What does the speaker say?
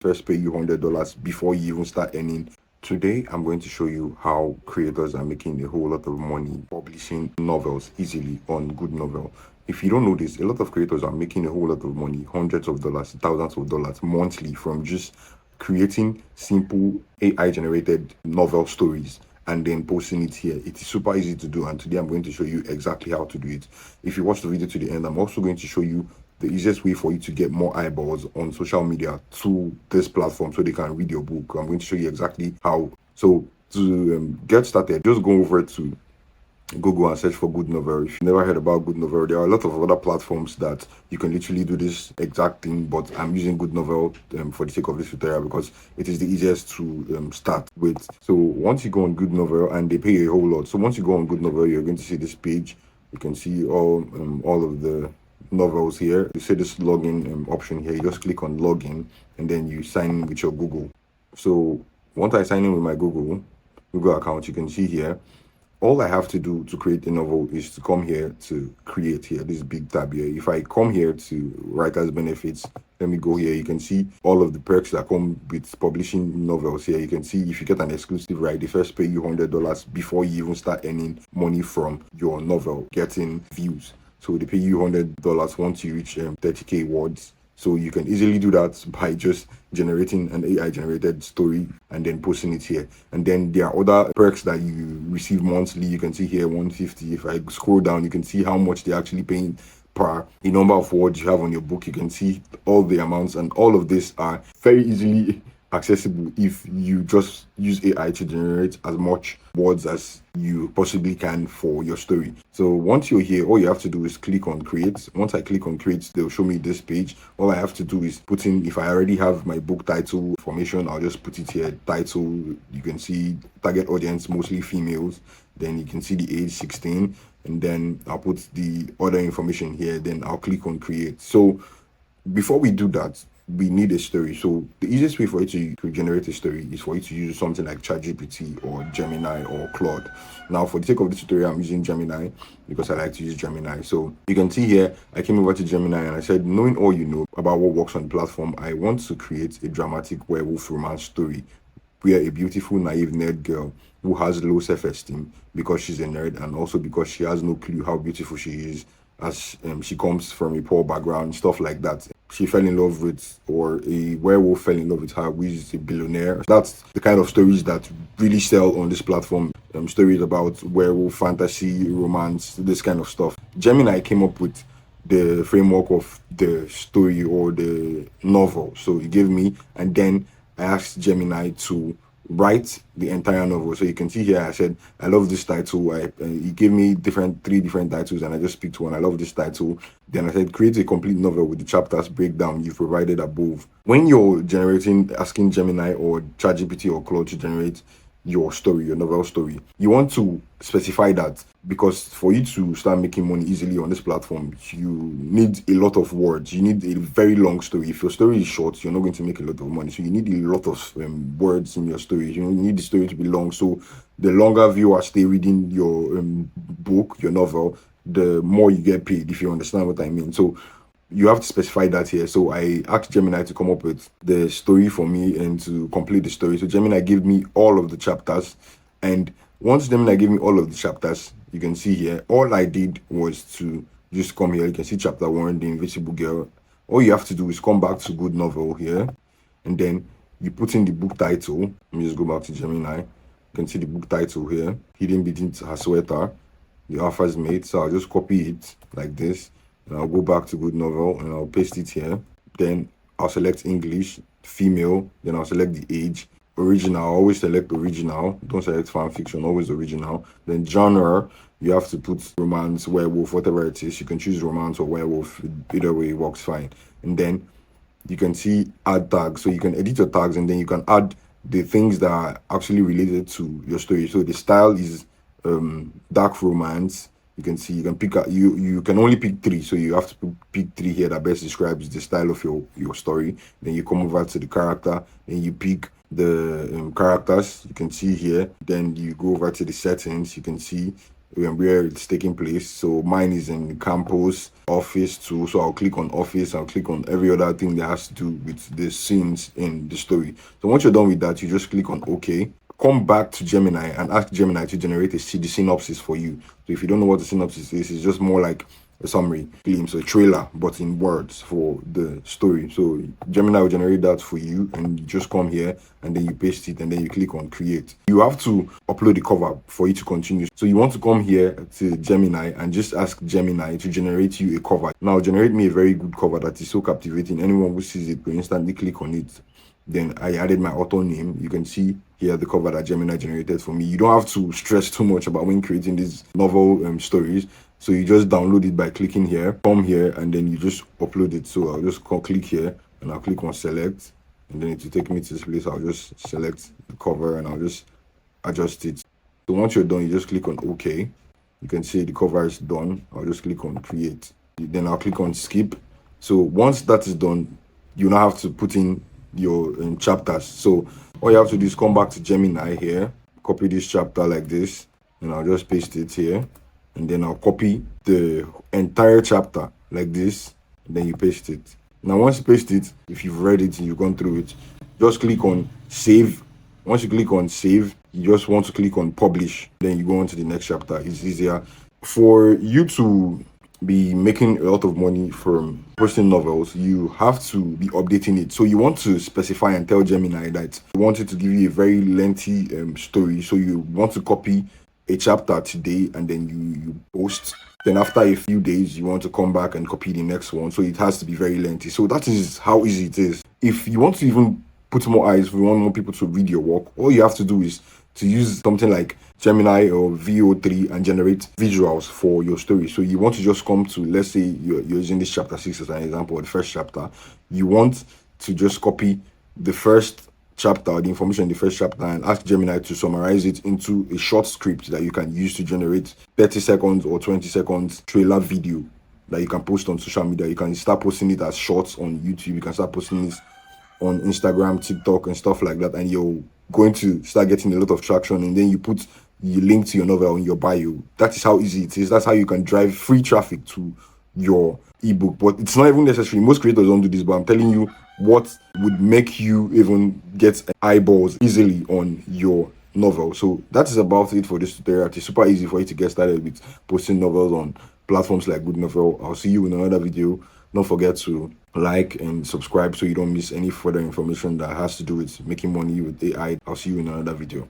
first pay you $100 before you even start earning. Today, I'm going to show you how creators are making a whole lot of money publishing novels easily on GoodNovel. If you don't know this, a lot of creators are making a whole lot of money, hundreds of dollars, thousands of dollars monthly from just creating simple AI-generated novel stories and then posting it here. It is super easy to do, and today I'm going to show you exactly how to do it. If you watch the video to the end, I'm also going to show you the easiest way for you to get more eyeballs on social media to this platform so they can read your book. I'm going to show you exactly how. So to get started, just go over to Google and search for GoodNovel. If you've never heard about GoodNovel, there are a lot of other platforms that you can literally do this exact thing, but I'm using GoodNovel for the sake of this tutorial because it is the easiest to start with. So once you go on GoodNovel, and they pay a whole lot. So once you go on GoodNovel, you're going to see this page. You can see all of the novels here. You see this login option here. You just click on login and then you sign in with your Google. So once I sign in with my Google account, you can see here, all I have to do to create a novel is to come here to create here, this big tab here. If I come here to writer's benefits, let me go here. You can see all of the perks that come with publishing novels here. You can see if you get an exclusive right, they first pay you $100 before you even start earning money from your novel, getting views. So they pay you $100 once you reach 30k words. So you can easily do that by just generating an AI generated story and then posting it here. And then there are other perks that you receive monthly. You can see here 150. If I scroll down, you can see how much they're actually paying per the number of words you have on your book. You can see all the amounts, and all of this are very easily accessible if you just use AI to generate as much words as you possibly can for your story. So once you're here, all you have to do is click on create. Once I click on create, they'll show me this page. All I have to do is put in, if I already have my book title information, I'll just put it here. Title, you can see target audience, mostly females. Then you can see the age 16, and then I'll put the other information here. Then I'll click on create. So before we do that, we need a story. So the easiest way for you to generate a story is for you to use something like ChatGPT or Gemini or Claude. Now, for the sake of this tutorial, I'm using Gemini because I like to use Gemini. So you can see here, I came over to Gemini and I said, knowing all you know about what works on the platform, I want to create a dramatic werewolf romance story where a beautiful, naive nerd girl who has low self-esteem because she's a nerd and also because she has no clue how beautiful she is, as she comes from a poor background, stuff like that. She fell in love with, or a werewolf fell in love with her, which is a billionaire. That's the kind of stories that really sell on this platform. Stories about werewolf, fantasy, romance, this kind of stuff. Gemini came up with the framework of the story or the novel. So he gave me, and then I asked Gemini to write the entire novel. So you can see here, I said, I love this title. He gave me three different titles, and I just picked one. I love this title. Then I said, create a complete novel with the chapters breakdown you've provided above. When you're asking Gemini or ChatGPT or Claude to generate your story, your novel story, you want to specify that, because for you to start making money easily on this platform, you need a lot of words. You need a very long story. If your story is short, you're not going to make a lot of money. So you need a lot of words in your story. You need the story to be long. So the longer viewers stay reading your book, your novel, the more you get paid, if you understand what I mean. So you have to specify that here. So I asked Gemini to come up with the story for me and to complete the story. So Gemini gave me all of the chapters, and once Gemini gave me all of the chapters, you can see here, all I did was to just come here. You can see chapter 1, the invisible girl. All you have to do is come back to GoodNovel here, and then you put in the book title. Let me just go back to Gemini. You can see the book title here, hidden beneath her sweater, the author's mate. So I'll just copy it like this, and I'll go back to GoodNovel and I'll paste it here. Then I'll select English, female, then I'll select the age. Original, always select original, don't select fan fiction, always original. Then genre, you have to put romance, werewolf, whatever it is. You can choose romance or werewolf, either way works fine. And then you can see add tags, so you can edit your tags, and then you can add the things that are actually related to your story. So the style is dark romance. You can see, you can pick you can only pick 3, so you have to pick 3 here that best describes the style of your story. Then you come over to the character, and you pick the characters. You can see here. Then you go over to the settings. You can see where it's taking place. So mine is in campus, office too. So I'll click on office. I'll click on every other thing that has to do with the scenes in the story. So once you're done with that, you just click on OK. Come back to Gemini and ask Gemini to generate the synopsis for you. So if you don't know what the synopsis is, it's just more like a summary, glimpse, a trailer, but in words for the story. So Gemini will generate that for you, and you just come here and then you paste it and then you click on create. You have to upload the cover for you to continue. So you want to come here to Gemini and just ask Gemini to generate you a cover. Now generate me a very good cover that is so captivating. Anyone who sees it will instantly click on it. Then I added my author name. You can see here the cover that Gemini generated for me. You don't have to stress too much about when creating these novel stories. So you just download it by clicking here, come here, and then you just upload it. So I'll just click here and I'll click on select, and then it will take me to this place. I'll just select the cover and I'll just adjust it. So once you're done, you just click on OK. You can see the cover is done. I'll just click on create. Then I'll click on skip. So once that is done, you now have to put in your chapters. So all you have to do is come back to Gemini here, copy this chapter like this, and I'll just paste it here, and then I'll copy the entire chapter like this, and then you paste it. Now once you paste it, if you've read it and you've gone through it, just click on save. Once you click on save, you just want to click on publish, then you go on to the next chapter. It's easier for you to be making a lot of money from posting novels. You have to be updating it. So you want to specify and tell Gemini that you want it to give you a very lengthy story. So you want to copy a chapter today and then you post. Then after a few days, you want to come back and copy the next one. So it has to be very lengthy. So that is how easy it is. If you want to even put more eyes, if you want more people to read your work, all you have to do is to use something like Gemini or VO3 and generate visuals for your story. So you want to just come to, let's say you're using this chapter 6 as an example, or the first chapter. You want to just copy the first chapter, the information in the first chapter, and ask Gemini to summarize it into a short script that you can use to generate 30 seconds or 20 seconds trailer video that you can post on social media. You can start posting it as shorts on YouTube. You can start posting it on Instagram, TikTok, and stuff like that, and you're going to start getting a lot of traction. And then you put the link to your novel in your bio. That is how easy it is. That's how you can drive free traffic to your ebook. But it's not even necessary. Most creators don't do this, but I'm telling you what would make you even get eyeballs easily on your novel. So that is about it for this tutorial. It's super easy for you to get started with posting novels on platforms like GoodNovel. I'll see you in another video. Don't forget to like and subscribe so you don't miss any further information that has to do with making money with AI. I'll see you in another video.